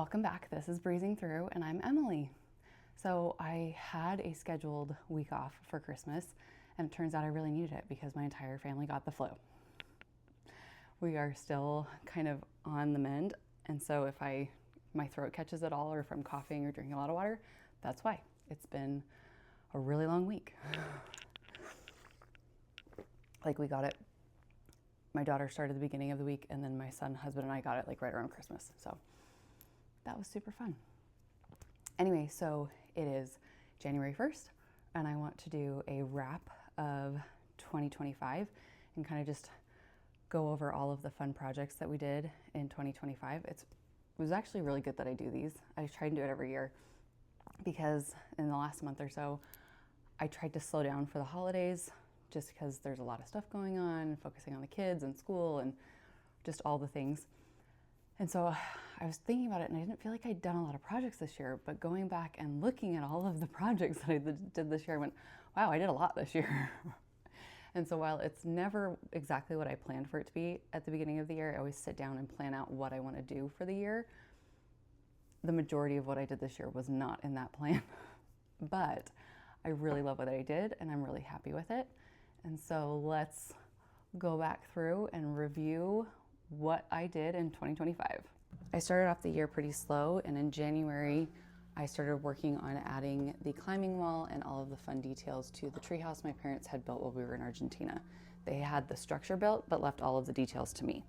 Welcome back. This is Breezing Through, and I'm Emily. So I had a scheduled week off for Christmas, and it turns out I really needed it because my entire family got the flu. We are still kind of on the mend, and so if my throat catches it all, or if I'm coughing or drinking a lot of water, that's why. It's been a really long week. Like, we got it. My daughter started at the beginning of the week, and then my son, husband, and I got it like right around Christmas. So that was super fun. Anyway, so it is January 1st, and I want to do a wrap of 2025 and kind of just go over all of the fun projects that we did in 2025. It was actually really good that I do these. I try and do it every year because in the last month or so, I tried to slow down for the holidays just because there's a lot of stuff going on, focusing on the kids and school and just all the things. And so I was thinking about it, and I didn't feel like I'd done a lot of projects this year, but going back and looking at all of the projects that I did this year, I went, wow, I did a lot this year. And so while it's never exactly what I planned for it to be at the beginning of the year, I always sit down and plan out what I want to do for the year. The majority of what I did this year was not in that plan, but I really love what I did, and I'm really happy with it. And so let's go back through and review what I did in 2025. I started off the year pretty slow, and in January I started working on adding the climbing wall and all of the fun details to the treehouse my parents had built while we were in Argentina. They had the structure built but left all of the details to me.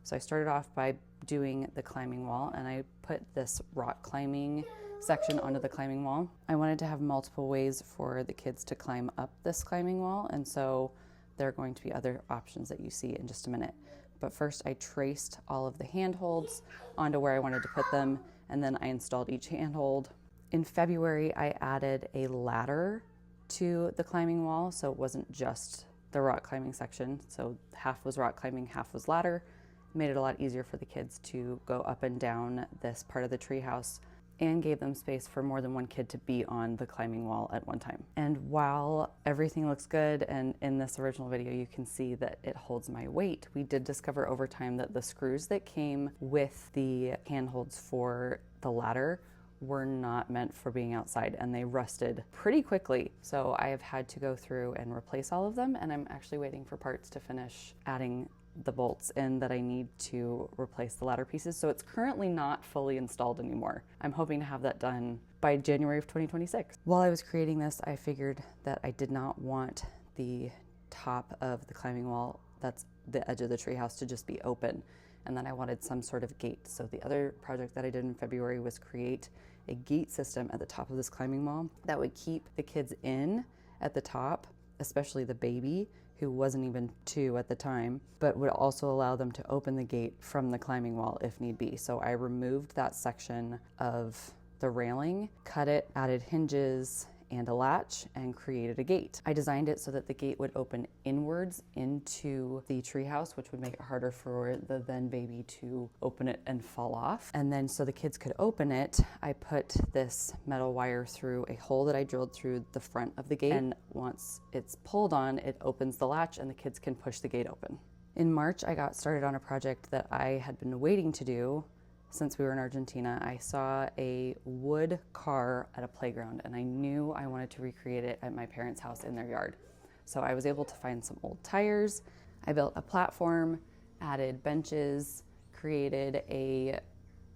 So I started off by doing the climbing wall, and I put this rock climbing section onto the climbing wall. I wanted to have multiple ways for the kids to climb up this climbing wall, and so there are going to be other options that you see in just a minute. But first I traced all of the handholds onto where I wanted to put them, and then I installed each handhold. In February, I added a ladder to the climbing wall, so it wasn't just the rock climbing section. So half was rock climbing, half was ladder. Made it a lot easier for the kids to go up and down this part of the treehouse, and gave them space for more than one kid to be on the climbing wall at one time. And while everything looks good, and in this original video you can see that it holds my weight, we did discover over time that the screws that came with the handholds for the ladder were not meant for being outside, and they rusted pretty quickly. So I have had to go through and replace all of them, and I'm actually waiting for parts to finish adding the bolts in that I need to replace the ladder pieces. So it's currently not fully installed anymore. I'm hoping to have that done by January of 2026. While I was creating this, I figured that I did not want the top of the climbing wall, that's the edge of the treehouse, to just be open, and then I wanted some sort of gate. So the other project that I did in February was create a gate system at the top of this climbing wall that would keep the kids in at the top, especially the baby, who wasn't even 2 at the time, but would also allow them to open the gate from the climbing wall if need be. So I removed that section of the railing, cut it, added hinges and a latch, and created a gate. I designed it so that the gate would open inwards into the treehouse, which would make it harder for the then baby to open it and fall off. And then so the kids could open it, I put this metal wire through a hole that I drilled through the front of the gate. And once it's pulled on, it opens the latch and the kids can push the gate open. In March, I got started on a project that I had been waiting to do since we were in Argentina. I saw a wood car at a playground, and I knew I wanted to recreate it at my parents' house in their yard. So I was able to find some old tires. I built a platform, added benches, created a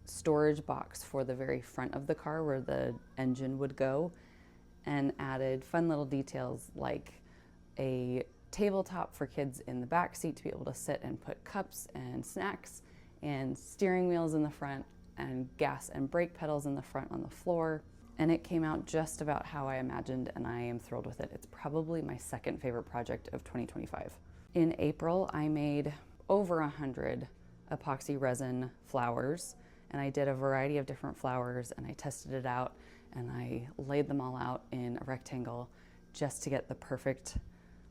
storage box for the very front of the car where the engine would go, and added fun little details like a tabletop for kids in the back seat to be able to sit and put cups and snacks, and steering wheels in the front, and gas and brake pedals in the front on the floor. And it came out just about how I imagined, and I am thrilled with it. It's probably my second favorite project of 2025. In April, I made over 100 epoxy resin flowers, and I did a variety of different flowers, and I tested it out, and I laid them all out in a rectangle just to get the perfect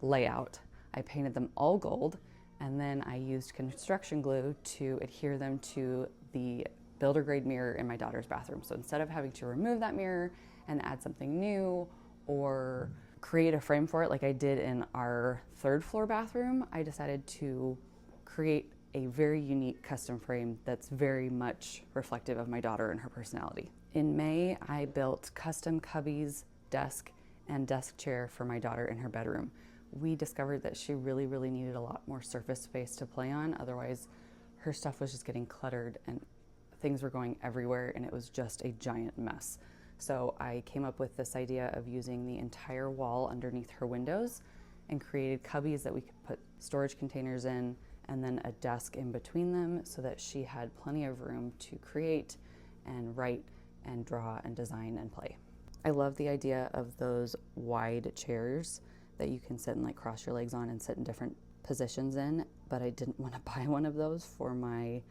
layout. I painted them all gold, and then I used construction glue to adhere them to the builder grade mirror in my daughter's bathroom. So instead of having to remove that mirror and add something new or create a frame for it like I did in our 3rd floor bathroom, I decided to create a very unique custom frame that's very much reflective of my daughter and her personality. In May, I built custom cubbies, desk, and desk chair for my daughter in her bedroom. We discovered that she really needed a lot more surface space to play on. Otherwise, her stuff was just getting cluttered and things were going everywhere, and it was just a giant mess. So I came up with this idea of using the entire wall underneath her windows and created cubbies that we could put storage containers in, and then a desk in between them so that she had plenty of room to create and write and draw and design and play. I love the idea of those wide chairs that you can sit and like cross your legs on and sit in different positions in, but I didn't want to buy one of those for my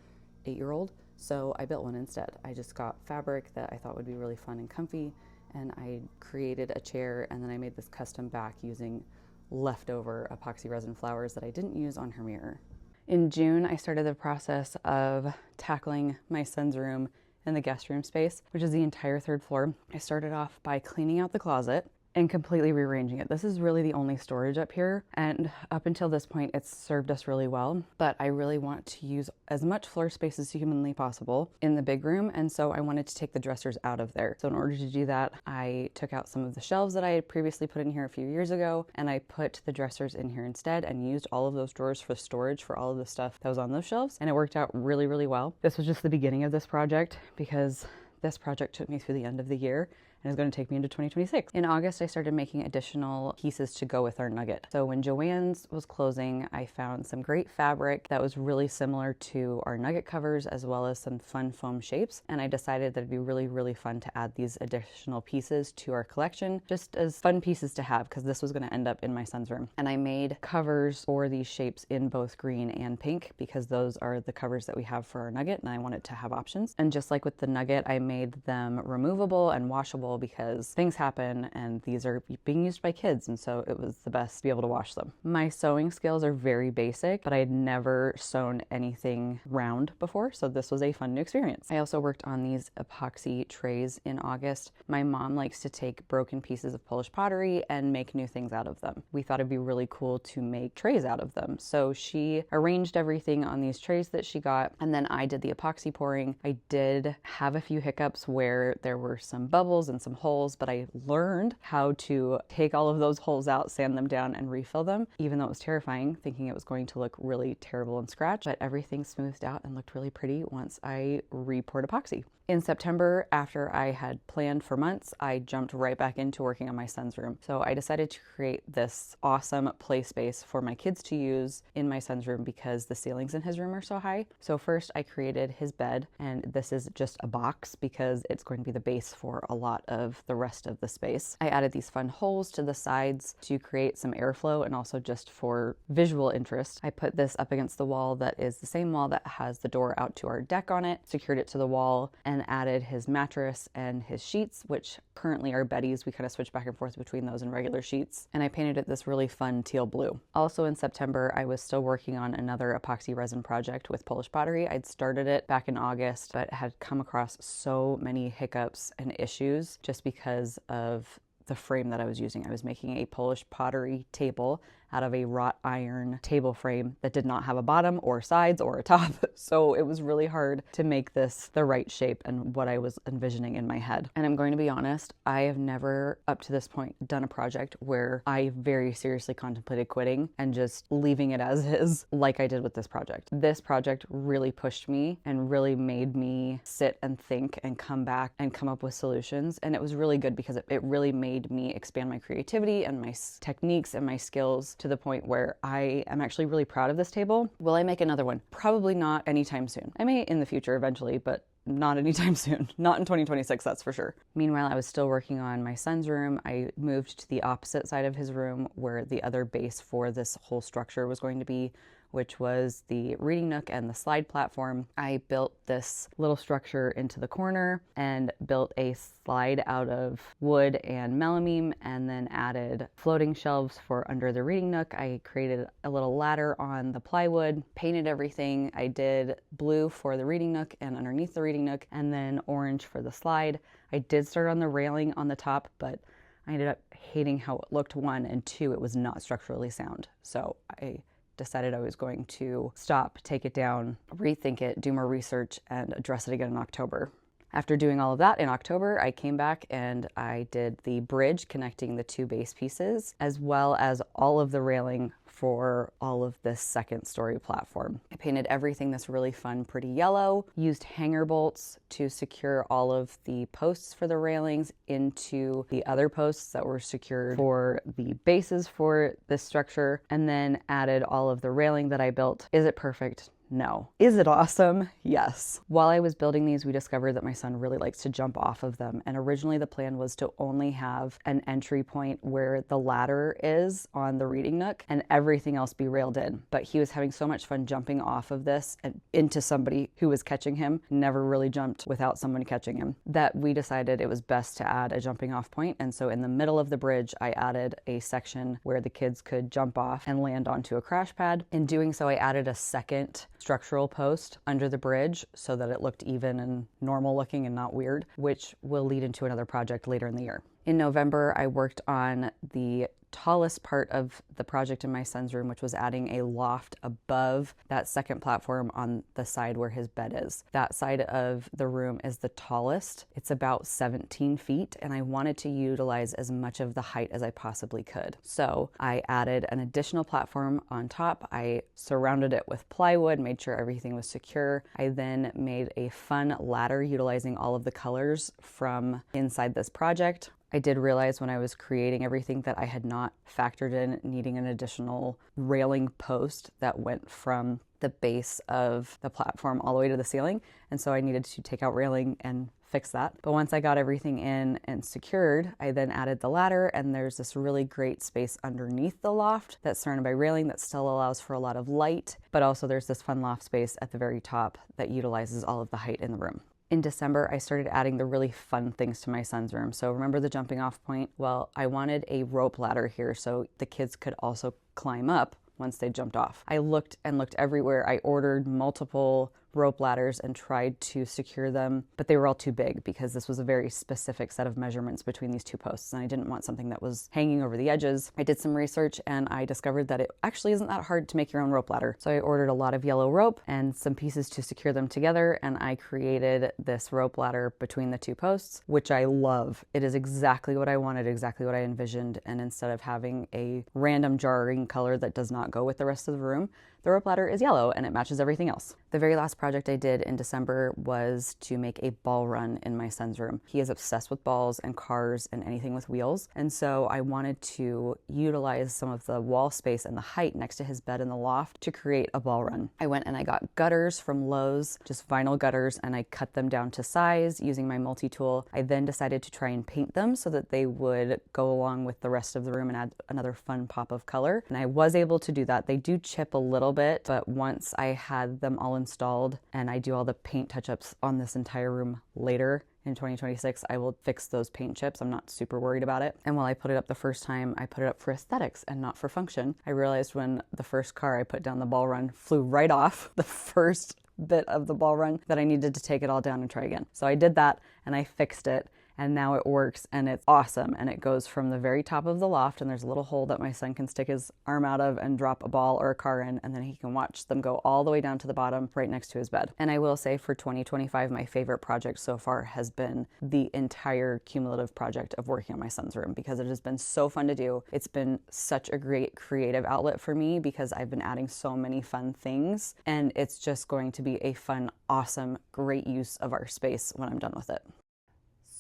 8-year-old, so I built one instead. I just got fabric that I thought would be really fun and comfy, and I created a chair, and then I made this custom back using leftover epoxy resin flowers that I didn't use on her mirror. In June, I started the process of tackling my son's room in the guest room space, which is the entire 3rd floor. I started off by cleaning out the closet and completely rearranging it. This is really the only storage up here, and up until this point, it's served us really well, but I really want to use as much floor space as humanly possible in the big room, and so I wanted to take the dressers out of there. So in order to do that, I took out some of the shelves that I had previously put in here a few years ago, and I put the dressers in here instead and used all of those drawers for storage for all of the stuff that was on those shelves, and it worked out really well. This was just the beginning of this project, because this project took me through the end of the year and is going to take me into 2026. In August, I started making additional pieces to go with our nugget. So when Joann's was closing, I found some great fabric that was really similar to our nugget covers, as well as some fun foam shapes. And I decided that it'd be really fun to add these additional pieces to our collection, just as fun pieces to have, because this was going to end up in my son's room. And I made covers for these shapes in both green and pink, because those are the covers that we have for our nugget, and I wanted to have options. And just like with the nugget, I made them removable and washable, because things happen and these are being used by kids, and so it was the best to be able to wash them. My sewing skills are very basic, but I had never sewn anything round before, so this was a fun new experience. I also worked on these epoxy trays in August. My mom likes to take broken pieces of Polish pottery and make new things out of them. We thought it'd be really cool to make trays out of them, so she arranged everything on these trays that she got, and then I did the epoxy pouring. I did have a few hiccups where there were some bubbles and some holes, but I learned how to take all of those holes out, sand them down, and refill them, even though it was terrifying, thinking it was going to look really terrible and scratched, but everything smoothed out and looked really pretty once I re-poured epoxy. In September, after I had planned for months, I jumped right back into working on my son's room. So I decided to create this awesome play space for my kids to use in my son's room, because the ceilings in his room are so high. So first I created his bed, and this is just a box because it's going to be the base for a lot of the rest of the space. I added these fun holes to the sides to create some airflow and also just for visual interest. I put this up against the wall that is the same wall that has the door out to our deck on it, secured it to the wall, and added his mattress and his sheets, which currently are Betty's. We kind of switch back and forth between those and regular sheets. And I painted it this really fun teal blue. Also in September, I was still working on another epoxy resin project with Polish pottery. I'd started it back in August, but had come across so many hiccups and issues just because of the frame that I was using. I was making a Polish pottery table out of a wrought iron table frame that did not have a bottom or sides or a top. So it was really hard to make this the right shape and what I was envisioning in my head. And I'm going to be honest, I have never up to this point done a project where I very seriously contemplated quitting and just leaving it as is, like I did with this project. This project really pushed me and really made me sit and think and come back and come up with solutions. And it was really good because it really made me expand my creativity and my techniques and my skills to the point where I am actually really proud of this table. Will I make another one? Probably not anytime soon. I may in the future eventually, but not anytime soon. Not in 2026, that's for sure. Meanwhile, I was still working on my son's room. I moved to the opposite side of his room where the other base for this whole structure was going to be, which was the reading nook and the slide platform. I built this little structure into the corner and built a slide out of wood and melamine, and then added floating shelves for under the reading nook. I created a little ladder on the plywood, painted everything. I did blue for the reading nook and underneath the reading nook, and then orange for the slide. I did start on the railing on the top, but I ended up hating how it looked, one, and two, it was not structurally sound. So I decided I was going to stop, take it down, rethink it, do more research, and address it again in October. After doing all of that in October, I came back and I did the bridge connecting the two base pieces, as well as all of the railing for all of this second story platform. I painted everything this really fun, pretty yellow, used hanger bolts to secure all of the posts for the railings into the other posts that were secured for the bases for this structure, and then added all of the railing that I built. Is it perfect? No. Is it awesome? Yes. While I was building these, we discovered that my son really likes to jump off of them. And originally the plan was to only have an entry point where the ladder is on the reading nook and everything else be railed in. But he was having so much fun jumping off of this and into somebody who was catching him, never really jumped without someone catching him, that we decided it was best to add a jumping off point. And so in the middle of the bridge, I added a section where the kids could jump off and land onto a crash pad. In doing so, I added a second structural post under the bridge so that it looked even and normal looking and not weird, which will lead into another project later in the year. In November, I worked on the tallest part of the project in my son's room, which was adding a loft above that second platform on the side where his bed is. That side of the room is the tallest. It's about 17 feet, and I wanted to utilize as much of the height as I possibly could. So I added an additional platform on top. I surrounded it with plywood, made sure everything was secure. I then made a fun ladder utilizing all of the colors from inside this project. I did realize when I was creating everything that I had not factored in needing an additional railing post that went from the base of the platform all the way to the ceiling. And so I needed to take out railing and fix that. But once I got everything in and secured, I then added the ladder, and there's this really great space underneath the loft that's surrounded by railing that still allows for a lot of light, but also there's this fun loft space at the very top that utilizes all of the height in the room. In December, I started adding the really fun things to my son's room. So remember the jumping off point? Well, I wanted a rope ladder here so the kids could also climb up once they jumped off. I looked and looked everywhere. I ordered multiple rope ladders and tried to secure them, but they were all too big because this was a very specific set of measurements between these two posts, and I didn't want something that was hanging over the edges. I did some research and I discovered that it actually isn't that hard to make your own rope ladder. So I ordered a lot of yellow rope and some pieces to secure them together, and I created this rope ladder between the two posts, which I love. It is exactly what I wanted, exactly what I envisioned, and instead of having a random jarring color that does not go with the rest of the room, the rope ladder is yellow and it matches everything else. The very last project I did in December was to make a ball run in my son's room. He is obsessed with balls and cars and anything with wheels. And so I wanted to utilize some of the wall space and the height next to his bed in the loft to create a ball run. I went and I got gutters from Lowe's, just vinyl gutters, and I cut them down to size using my multi-tool. I then decided to try and paint them so that they would go along with the rest of the room and add another fun pop of color. And I was able to do that. They do chip a little bit, but once I had them all installed and I do all the paint touch-ups on this entire room later in 2026, I will fix those paint chips. I'm not super worried about it. And while I put it up the first time, I put it up for aesthetics and not for function. I realized when the first car I put down the ball run flew right off the first bit of the ball run that I needed to take it all down and try again. So I did that and I fixed it. And now it works and it's awesome. And it goes from the very top of the loft, and there's a little hole that my son can stick his arm out of and drop a ball or a car in, and then he can watch them go all the way down to the bottom right next to his bed. And I will say for 2025, my favorite project so far has been the entire cumulative project of working on my son's room, because it has been so fun to do. It's been such a great creative outlet for me because I've been adding so many fun things, and it's just going to be a fun, awesome, great use of our space when I'm done with it.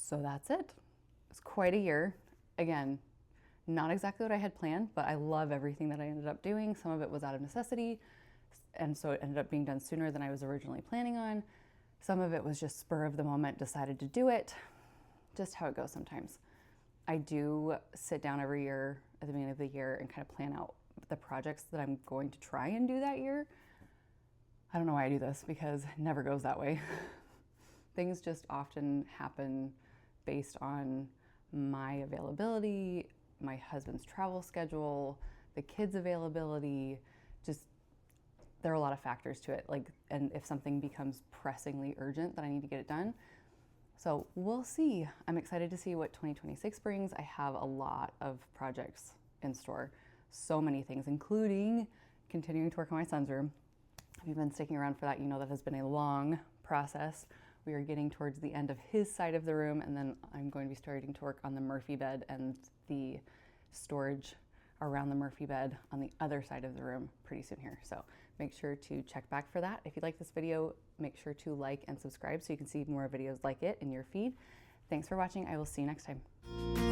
So that's it. It's quite a year. Again, not exactly what I had planned, but I love everything that I ended up doing. Some of it was out of necessity, and so it ended up being done sooner than I was originally planning on. Some of it was just spur of the moment, decided to do it. Just how it goes sometimes. I do sit down every year at the beginning of the year and kind of plan out the projects that I'm going to try and do that year. I don't know why I do this because it never goes that way. Things just often happen based on my availability, my husband's travel schedule, the kids' availability. Just, there are a lot of factors to it. And if something becomes pressingly urgent, then I need to get it done. So we'll see. I'm excited to see what 2026 brings. I have a lot of projects in store, so many things, including continuing to work on my son's room. If you've been sticking around for that, you know that has been a long process. We are getting towards the end of his side of the room, and then I'm going to be starting to work on the Murphy bed and the storage around the Murphy bed on the other side of the room pretty soon here. So make sure to check back for that. If you like this video, make sure to like and subscribe so you can see more videos like it in your feed. Thanks for watching. I will see you next time.